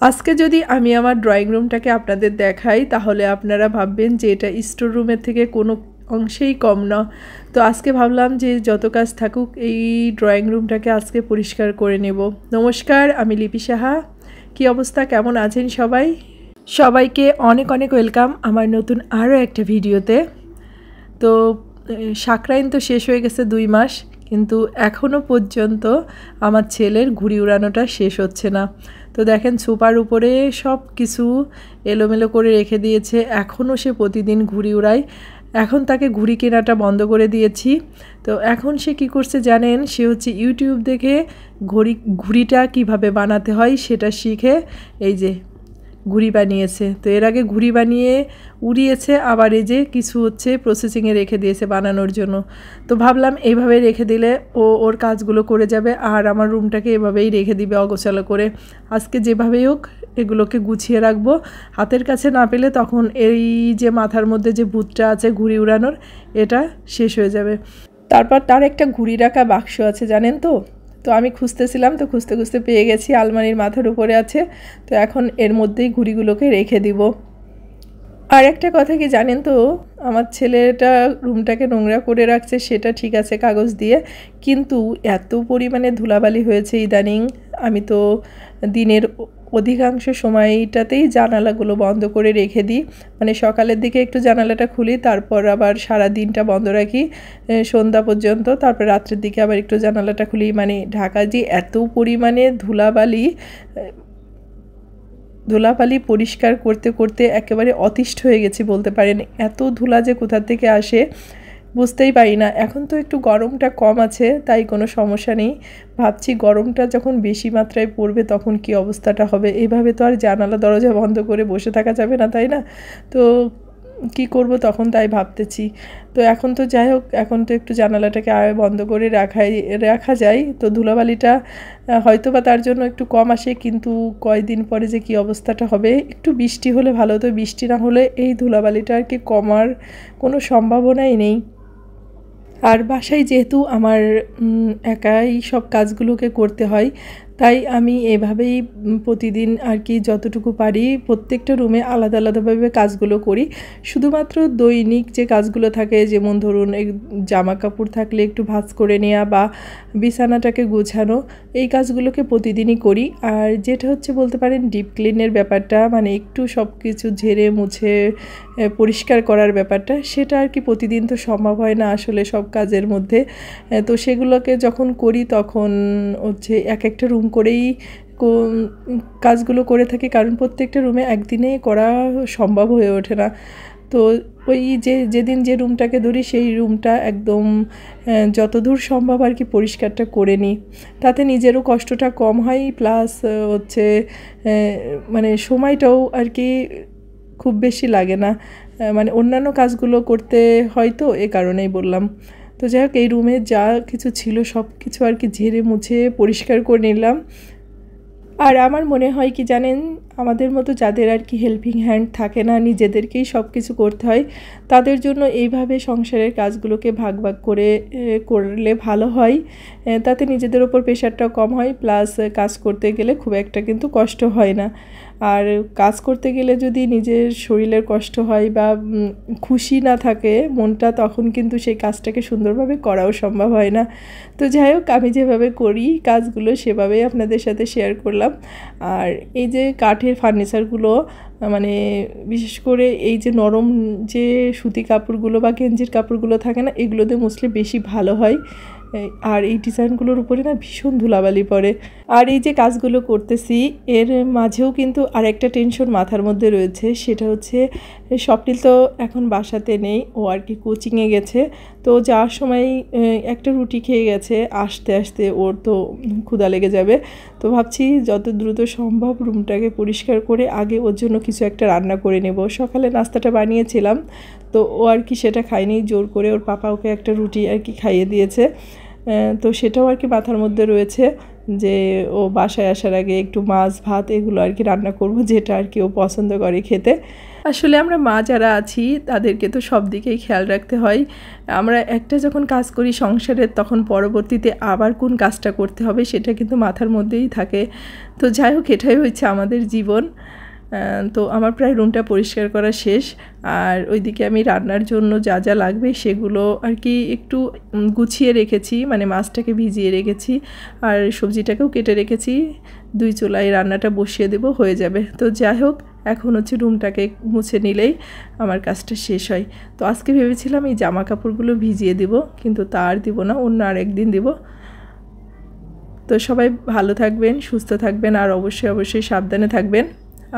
আজকে যদি আমি আমার ড্রয়িং রুমটাকে আপনাদের দেখাই তাহলে আপনারা ভাববেন যে এটা স্টোর রুমের থেকে কোনো অংশেই কম না। তো আজকে ভাবলাম যে যত কাজ থাকুক এই ড্রয়িং রুমটাকে আজকে পরিষ্কার করে নেব। নমস্কার, আমি লিপি সাহা। কী অবস্থা, কেমন আছেন সবাই? সবাইকে অনেক অনেক ওয়েলকাম আমার নতুন আরও একটা ভিডিওতে। তো সাকরাইন তো শেষ হয়ে গেছে 2 মাস, কিন্তু এখনও পর্যন্ত আমার ছেলের ঘুড়ি উড়ানোটা শেষ হচ্ছে না। তো দেখেন সোফার উপরে সব কিছু এলোমেলো করে রেখে দিয়েছে, এখনও সে প্রতিদিন ঘুড়ি উড়ায়। এখন তাকে ঘুড়ি কেনাটা বন্ধ করে দিয়েছি। তো এখন সে কি করছে জানেন, সে হচ্ছে ইউটিউব দেখে ঘুড়িটা কিভাবে বানাতে হয় সেটা শিখে এই যে ঘুড়ি বানিয়েছে। তো এর আগে ঘুড়ি বানিয়ে উড়িয়েছে, আবার এই যে কিছু হচ্ছে প্রসেসিংয়ে রেখে দিয়েছে বানানোর জন্য। তো ভাবলাম এইভাবে রেখে দিলে ওর কাজগুলো করে যাবে, আর আমার রুমটাকে এভাবেই রেখে দিবে অগোছালো করে। আজকে যেভাবেই হোক এগুলোকে গুছিয়ে রাখবো। হাতের কাছে না পেলে তখন এই যে মাথার মধ্যে যে ভূতটা আছে ঘুড়ি উড়ানোর, এটা শেষ হয়ে যাবে। তারপর তার একটা ঘুড়ি রাখা বাক্স আছে জানেন তো। তো আমি খুঁজতেছিলাম, তো খুঁজতে খুঁজতে পেয়ে গেছি, আলমারির মাথার উপরে আছে। তো এখন এর মধ্যেই ঘুড়িগুলোকে রেখে দিব। আর একটা কথা কি জানেন তো, আমার ছেলেটা রুমটাকে নোংরা করে রাখছে সেটা ঠিক আছে কাগজ দিয়ে, কিন্তু এত পরিমাণে ধুলাবালি হয়েছে ইদানিং। আমি তো দিনের অধিকাংশ সময়টাতেই জানালাগুলো বন্ধ করে রেখে দিই, মানে সকালের দিকে একটু জানালাটা খুলি, তারপর আবার সারা দিনটা বন্ধ রাখি সন্ধ্যা পর্যন্ত, তারপর রাত্রের দিকে আবার একটু জানালাটা খুলি। মানে ঢাকা যে এত পরিমাণে ধুলাবালি পরিষ্কার করতে করতে একেবারে অতিষ্ঠ হয়ে গেছি বলতে পারেন। এত ধুলা যে কোথা থেকে আসে বুঝতেই পারি না। এখন তো একটু গরমটা কম আছে, তাই কোনো সমস্যা নেই। ভাবছি গরমটা যখন বেশি মাত্রায় পড়বে তখন কি অবস্থাটা হবে। এইভাবে তো আর জানালা দরজা বন্ধ করে বসে থাকা যাবে না, তাই না? তো কি করব তখন, তাই ভাবতেছি। তো এখন তো যাই হোক, এখন তো একটু জানালাটাকে বন্ধ করে রাখা যায়। তো ধুলাবালিটা হয়তো বা তার জন্য একটু কম আসে, কিন্তু কয়দিন পরে যে কি অবস্থাটা হবে। একটু বৃষ্টি হলে ভালো হতো, বৃষ্টি না হলে এই ধুলাবালিটা আর কি কমার কোনো সম্ভাবনাই নেই। আর বাসায় যেহেতু আমার একাই সব কাজগুলোকে করতে হয়, তাই আমি এভাবেই প্রতিদিন আর কি যতটুকু পারি প্রত্যেকটা রুমে আলাদা আলাদাভাবে কাজগুলো করি। শুধুমাত্র দৈনিক যে কাজগুলো থাকে, যেমন ধরুন জামা কাপড় থাকলে একটু ভাঁজ করে নেওয়া বা বিছানাটাকে গোছানো, এই কাজগুলোকে প্রতিদিনই করি। আর যেটা হচ্ছে বলতে পারেন ডিপ ক্লিনের ব্যাপারটা, মানে একটু সব কিছু ঝেড়ে মুছে পরিষ্কার করার ব্যাপারটা, সেটা আর কি প্রতিদিন তো সম্ভব হয় না আসলে সব কাজের মধ্যে। তো সেগুলোকে যখন করি তখন হচ্ছে এক একটা রুম করেই কাজগুলো করে থাকি, কারণ প্রত্যেকটা রুমে একদিনে করা সম্ভব হয়ে ওঠে না। তো ওই যেদিন যে রুমটাকে ধরি সেই রুমটা একদম যতদূর সম্ভব আর কি পরিষ্কারটা করে নিই। তাতে নিজেরও কষ্টটা কম হয়, প্লাস হচ্ছে মানে সময়টাও আর কি খুব বেশি লাগে না, মানে অন্যান্য কাজগুলো করতে হয়, তো এ কারণেই বললাম। তো যাই হোক, এই রুমে যা কিছু ছিল সব কিছু আর কি ঝেড়ে মুছে পরিষ্কার করে নিলাম। আর আমার মনে হয় কি জানেন, আমাদের মতো যাদের আর কি হেল্পিং হ্যান্ড থাকে না, নিজেদেরকেই সব কিছু করতে হয়, তাদের জন্য এইভাবে সংসারের কাজগুলোকে ভাগ ভাগ করে করলে ভালো হয়। তাতে নিজেদের ওপর প্রেশারটাও কম হয়, প্লাস কাজ করতে গেলে খুব একটা কিন্তু কষ্ট হয় না। আর কাজ করতে গেলে যদি নিজের শরীরের কষ্ট হয় বা খুশি না থাকে মনটা, তখন কিন্তু সেই কাজটাকে সুন্দরভাবে করাও সম্ভব হয় না। তো যাই হোক, আমি যেভাবে করি কাজগুলো সেভাবেই আপনাদের সাথে শেয়ার করলাম। আর এই যে কাঠের ফার্নিচারগুলো, মানে বিশেষ করে এই যে নরম যে সুতি কাপড়গুলো বা গেঞ্জির কাপড়গুলো থাকে না, এগুলোতে মুছলে বেশি ভালো হয়। আর এই ডিজাইনগুলোর উপরে না ভীষণ ধুলাবালি পড়ে। আর এই যে কাজগুলো করতেছি এর মাঝেও কিন্তু আরেকটা টেনশন মাথার মধ্যে রয়েছে, সেটা হচ্ছে স্বপ্নিল তো এখন বাসাতে নেই, ও আর কি কোচিংয়ে গেছে। তো যাওয়ার সময় একটা রুটি খেয়ে গেছে, আসতে আসতে ওর তো ক্ষুধা লেগে যাবে। তো ভাবছি যত দ্রুত সম্ভব রুমটাকে পরিষ্কার করে আগে ওর জন্য কিছু একটা রান্না করে নেব। সকালে নাস্তাটা বানিয়েছিলাম, তো ও আর কি সেটা খায়নি, জোর করে ওর পাপা ওকে একটা রুটি আর কি খাইয়ে দিয়েছে। তো সেটাও আর কি মাথার মধ্যে রয়েছে যে ও বাসায় আসার আগে একটু মাছ ভাত এগুলো আর কি রান্না করব, যেটা আর কি ও পছন্দ করে খেতে। আসলে আমরা মা যারা আছি তাদেরকে তো সব দিকেই খেয়াল রাখতে হয়। আমরা একটা যখন কাজ করি সংসারের, তখন পরবর্তীতে আবার কোন কাজটা করতে হবে সেটা কিন্তু মাথার মধ্যেই থাকে। তো যাই হোক, এটাই হচ্ছে আমাদের জীবন। তো আমার প্রায় রুমটা পরিষ্কার করা শেষ। আর ওইদিকে আমি রান্নার জন্য যা যা লাগবে সেগুলো আর কি একটু গুছিয়ে রেখেছি, মানে মাছটাকে ভিজিয়ে রেখেছি আর সবজিটাকেও কেটে রেখেছি। 2 চুলায় রান্নাটা বসিয়ে দেব, হয়ে যাবে। তো যাই হোক, এখন হচ্ছে রুমটাকে মুছে নিলেই আমার কাজটা শেষ হয়। তো আজকে ভেবেছিলাম এই জামা কাপড়গুলো ভিজিয়ে দেব, কিন্তু তা আর দিব না, অন্য আরেকদিন দেব। তো সবাই ভালো থাকবেন, সুস্থ থাকবেন, আর অবশ্যই সাবধানে থাকবেন।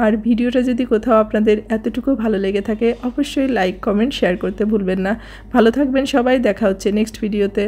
আর ভিডিওটা যদি কোথাও আপনাদের এতটুকু ভালো লেগে থাকে, অবশ্যই লাইক, কমেন্ট, শেয়ার করতে ভুলবেন না। ভালো থাকবেন সবাই, দেখা হচ্ছে নেক্সট ভিডিওতে।